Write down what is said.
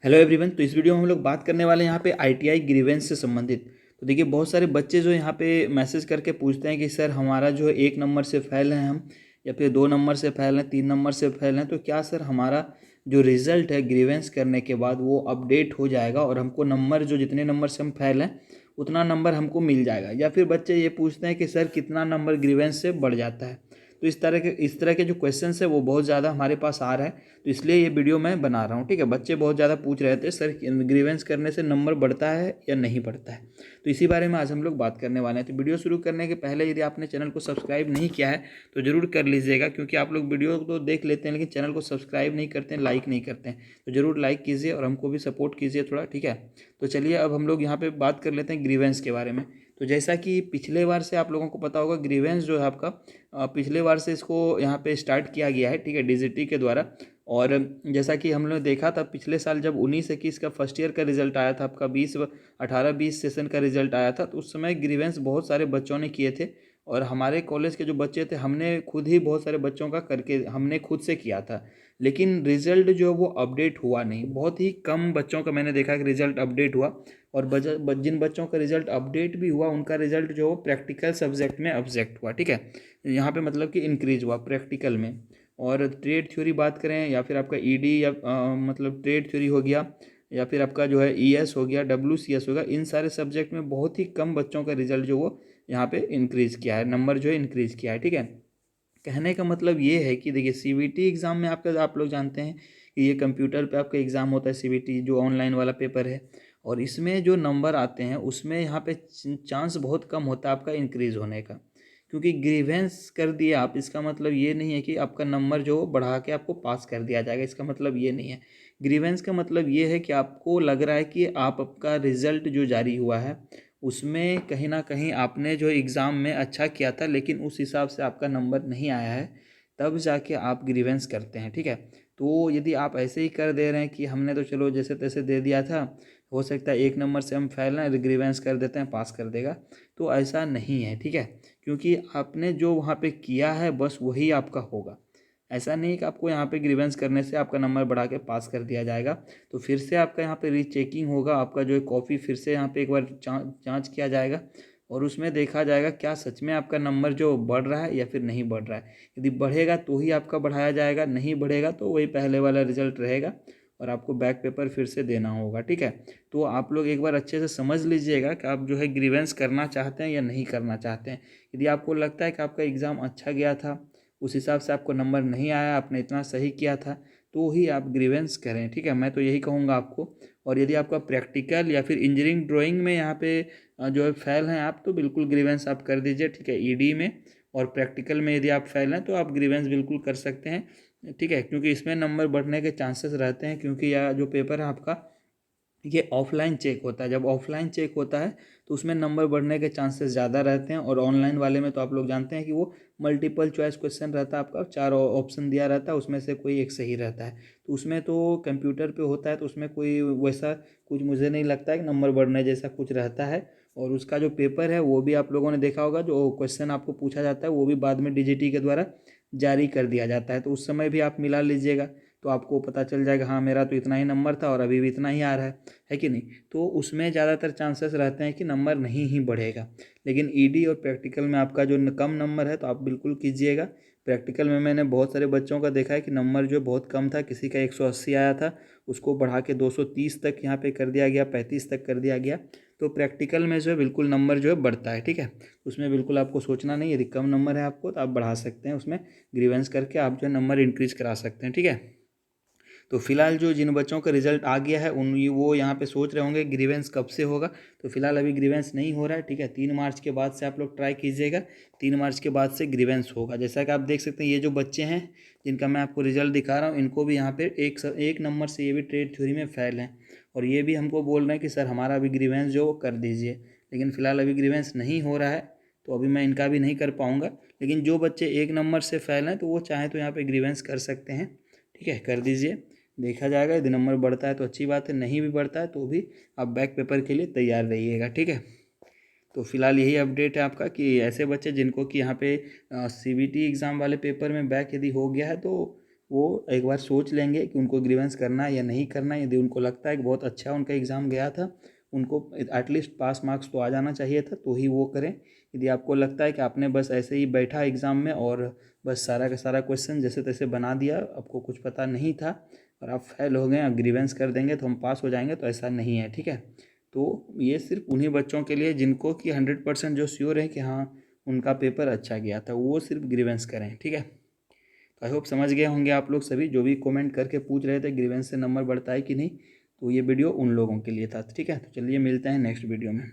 Hello everyone. तो इस video में हम लोग बात करने वाले हैं यहाँ पे आईटीआई ग्रीवेंस से संबंधित। तो देखिए, बहुत सारे बच्चे जो यहाँ पे मैसेज करके पूछते हैं कि सर हमारा जो है 1 नंबर से फेल हैं हम, या फिर 2 नंबर से फेल हैं, 3 नंबर से फेल हैं, तो क्या सर हमारा जो रिज़ल्ट है ग्रीवेंस करने के बाद वो अपडेट हो जाएगा और हमको नंबर जो जितने नंबर से हम फेल हैं उतना नंबर हमको मिल जाएगा। या फिर बच्चे ये पूछते हैं कि सर कितना नंबर ग्रीवेंस से बढ़ जाता है। तो इस तरह के जो क्वेश्चंस है वो बहुत ज़्यादा हमारे पास आ रहा है, तो इसलिए ये वीडियो मैं बना रहा हूँ। ठीक है, बच्चे बहुत ज़्यादा पूछ रहे थे सर ग्रीवेंस करने से नंबर बढ़ता है या नहीं बढ़ता है, तो इसी बारे में आज हम लोग बात करने वाले हैं। तो वीडियो शुरू करने के पहले यदि आपने चैनल को सब्सक्राइब नहीं किया है तो ज़रूर कर लीजिएगा, क्योंकि आप लोग वीडियो तो देख लेते हैं लेकिन चैनल को सब्सक्राइब नहीं करते हैं, लाइक नहीं करते हैं। तो ज़रूर लाइक कीजिए और हमको भी सपोर्ट कीजिए थोड़ा। ठीक है, तो चलिए अब हम लोग यहाँ पे बात कर लेते हैं ग्रीवेंस के बारे में। तो जैसा कि पिछले बार से आप लोगों को पता होगा, ग्रीवेंस जो है आपका पिछले बार से इसको यहाँ पे स्टार्ट किया गया है। ठीक है, डीजीटी के द्वारा। और जैसा कि हम लोग देखा था पिछले साल जब 19-21 का फर्स्ट ईयर का रिजल्ट आया था, आपका 18-20 सेशन का रिजल्ट आया था, तो उस समय ग्रीवेंस बहुत सारे बच्चों ने किए थे। और हमारे कॉलेज के जो बच्चे थे, हमने खुद ही बहुत सारे बच्चों का करके हमने खुद से किया था। लेकिन रिजल्ट जो है वो अपडेट हुआ नहीं, बहुत ही कम बच्चों का मैंने देखा कि रिजल्ट अपडेट हुआ। और जिन बच्चों का रिजल्ट अपडेट भी हुआ उनका रिजल्ट जो प्रैक्टिकल सब्जेक्ट में ऑब्जेक्ट हुआ। ठीक है, यहाँ पे मतलब कि इंक्रीज हुआ प्रैक्टिकल में। और ट्रेड थ्योरी बात करें या फिर आपका ईडी या मतलब ट्रेड थ्योरी हो गया, या फिर आपका जो है ईएस हो गया, डब्ल्यूसीएस हो गया, इन सारे सब्जेक्ट में बहुत ही कम बच्चों का रिजल्ट जो वो यहाँ पे इंक्रीज़ किया है, नंबर जो है इंक्रीज़ किया है। ठीक है, कहने का मतलब ये है कि देखिए सीबीटी एग्ज़ाम में आपका, आप लोग जानते हैं कि ये कंप्यूटर पे आपका एग्ज़ाम होता है, सीबीटी जो ऑनलाइन वाला पेपर है। और इसमें जो नंबर आते हैं उसमें यहाँ पे चांस बहुत कम होता है आपका इंक्रीज़ होने का, क्योंकि ग्रीवेंस कर दिया आप, इसका मतलब ये नहीं है कि आपका नंबर जो बढ़ा के आपको पास कर दिया जाएगा, इसका मतलब ये नहीं है। ग्रीवेंस का मतलब ये है कि आपको लग रहा है कि आपका रिज़ल्ट जो जारी हुआ है उसमें कहीं ना कहीं आपने जो एग्ज़ाम में अच्छा किया था लेकिन उस हिसाब से आपका नंबर नहीं आया है, तब जाके आप ग्रीवेंस करते हैं। ठीक है, तो यदि आप ऐसे ही कर दे रहे हैं कि हमने तो चलो जैसे तैसे दे दिया था, हो सकता है 1 नंबर से हम फेल हैं, ग्रीवेंस कर देते हैं पास कर देगा, तो ऐसा नहीं है। ठीक है, क्योंकि आपने जो वहाँ पे किया है बस वही आपका होगा। ऐसा नहीं कि आपको यहाँ पे ग्रीवेंस करने से आपका नंबर बढ़ा के पास कर दिया जाएगा। तो फिर से आपका यहाँ पे रीचेकिंग होगा, आपका जो है कॉपी फिर से यहाँ पे एक बार जांच किया जाएगा और उसमें देखा जाएगा क्या सच में आपका नंबर जो बढ़ रहा है या फिर नहीं बढ़ रहा है। यदि बढ़ेगा तो ही आपका बढ़ाया जाएगा, नहीं बढ़ेगा तो वही पहले वाला रिजल्ट रहेगा और आपको बैक पेपर फिर से देना होगा। ठीक है, तो आप लोग एक बार अच्छे से समझ लीजिएगा कि आप जो है ग्रीवेंस करना चाहते हैं या नहीं करना चाहते हैं। यदि आपको लगता है कि आपका एग्ज़ाम अच्छा गया था, उस हिसाब से आपको नंबर नहीं आया, आपने इतना सही किया था, तो ही आप ग्रीवेंस करें। ठीक है, मैं तो यही कहूँगा आपको। और यदि आपका प्रैक्टिकल या फिर इंजीनियरिंग ड्राइंग में यहाँ पे जो है फेल हैं आप, तो बिल्कुल ग्रीवेंस आप कर दीजिए। ठीक है, ईडी में और प्रैक्टिकल में यदि आप फेल हैं तो आप ग्रीवेंस बिल्कुल कर सकते हैं। ठीक है, क्योंकि इसमें नंबर बढ़ने के चांसेस रहते हैं, क्योंकि यह जो पेपर है आपका ये ऑफलाइन चेक होता है। जब ऑफलाइन चेक होता है तो उसमें नंबर बढ़ने के चांसेस ज़्यादा रहते हैं, और ऑनलाइन वाले में तो आप लोग जानते हैं कि वो मल्टीपल चॉइस क्वेश्चन रहता है, आपका 4 ऑप्शन दिया रहता है, उसमें से कोई एक सही रहता है। तो उसमें तो कंप्यूटर पे होता है, तो उसमें कोई वैसा कुछ मुझे नहीं लगता है कि नंबर बढ़ने जैसा कुछ रहता है। और उसका जो पेपर है वो भी आप लोगों ने देखा होगा, जो क्वेश्चन आपको पूछा जाता है वो भी बाद में डीजीटी के द्वारा जारी कर दिया जाता है, तो उस समय भी आप मिला लीजिएगा तो आपको पता चल जाएगा हाँ मेरा तो इतना ही नंबर था और अभी भी इतना ही आ रहा है कि नहीं। तो उसमें ज़्यादातर चांसेस रहते हैं कि नंबर नहीं ही बढ़ेगा। लेकिन ईडी और प्रैक्टिकल में आपका जो कम नंबर है तो आप बिल्कुल कीजिएगा। प्रैक्टिकल में मैंने बहुत सारे बच्चों का देखा है कि नंबर जो बहुत कम था, किसी का 180 आया था, उसको बढ़ा के 230 तक यहाँ पे कर दिया गया, 35 तक कर दिया गया। तो प्रैक्टिकल में जो है बिल्कुल नंबर जो है बढ़ता है। ठीक है, उसमें बिल्कुल आपको सोचना नहीं, यदि कम नंबर है आपको तो आप बढ़ा सकते हैं, उसमें ग्रीवेंस करके आप जो है नंबर इंक्रीज करा सकते हैं। ठीक है, तो फिलहाल जो जिन बच्चों का रिजल्ट आ गया है उन वो यहाँ पे सोच रहे होंगे ग्रीवेंस कब से होगा, तो फिलहाल अभी ग्रीवेंस नहीं हो रहा है। ठीक है, 3 मार्च के बाद से आप लोग ट्राई कीजिएगा, 3 मार्च के बाद से ग्रीवेंस होगा। जैसा कि आप देख सकते हैं ये जो बच्चे हैं जिनका मैं आपको रिजल्ट दिखा रहा हूँ, इनको भी यहाँ पे एक नंबर से ये भी ट्रेड थ्योरी में फेल हैं, और ये भी हमको बोल रहे हैं कि सर हमारा अभी ग्रीवेंस जो कर दीजिए। लेकिन फिलहाल अभी ग्रीवेंस नहीं हो रहा है, तो अभी मैं इनका भी नहीं कर पाऊँगा। लेकिन जो बच्चे 1 नंबर से फेल हैं तो वो चाहें तो यहाँ पे ग्रीवेंस कर सकते हैं। ठीक है, कर दीजिए, देखा जाएगा। यदि नंबर बढ़ता है तो अच्छी बात है, नहीं भी बढ़ता है तो भी आप बैक पेपर के लिए तैयार रहिएगा। ठीक है, तो फिलहाल यही अपडेट है आपका कि ऐसे बच्चे जिनको कि यहाँ पे सीबीटी एग्ज़ाम वाले पेपर में बैक यदि हो गया है तो वो एक बार सोच लेंगे कि उनको ग्रीवेंस करना है या नहीं करना है। यदि उनको लगता है कि बहुत अच्छा उनका एग्ज़ाम गया था, उनको एटलीस्ट पास मार्क्स तो आ जाना चाहिए था, तो ही वो करें। यदि आपको लगता है कि आपने बस ऐसे ही बैठा एग्ज़ाम में और बस सारा का सारा क्वेश्चन जैसे तैसे बना दिया, आपको कुछ पता नहीं था और आप फेल हो गए, आप ग्रीवेंस कर देंगे तो हम पास हो जाएंगे, तो ऐसा नहीं है, ठीक है। तो ये सिर्फ उन्हीं बच्चों के लिए जिनको कि 100% जो श्योर है कि हाँ उनका पेपर अच्छा गया था, वो सिर्फ ग्रीवेंस करें, ठीक है। तो आई होप समझ गए होंगे आप लोग सभी जो भी कमेंट करके पूछ रहे थे ग्रीवेंस से नंबर बढ़ता है कि नहीं, तो ये वीडियो उन लोगों के लिए था, ठीक है। तो चलिए मिलते हैं नेक्स्ट वीडियो में।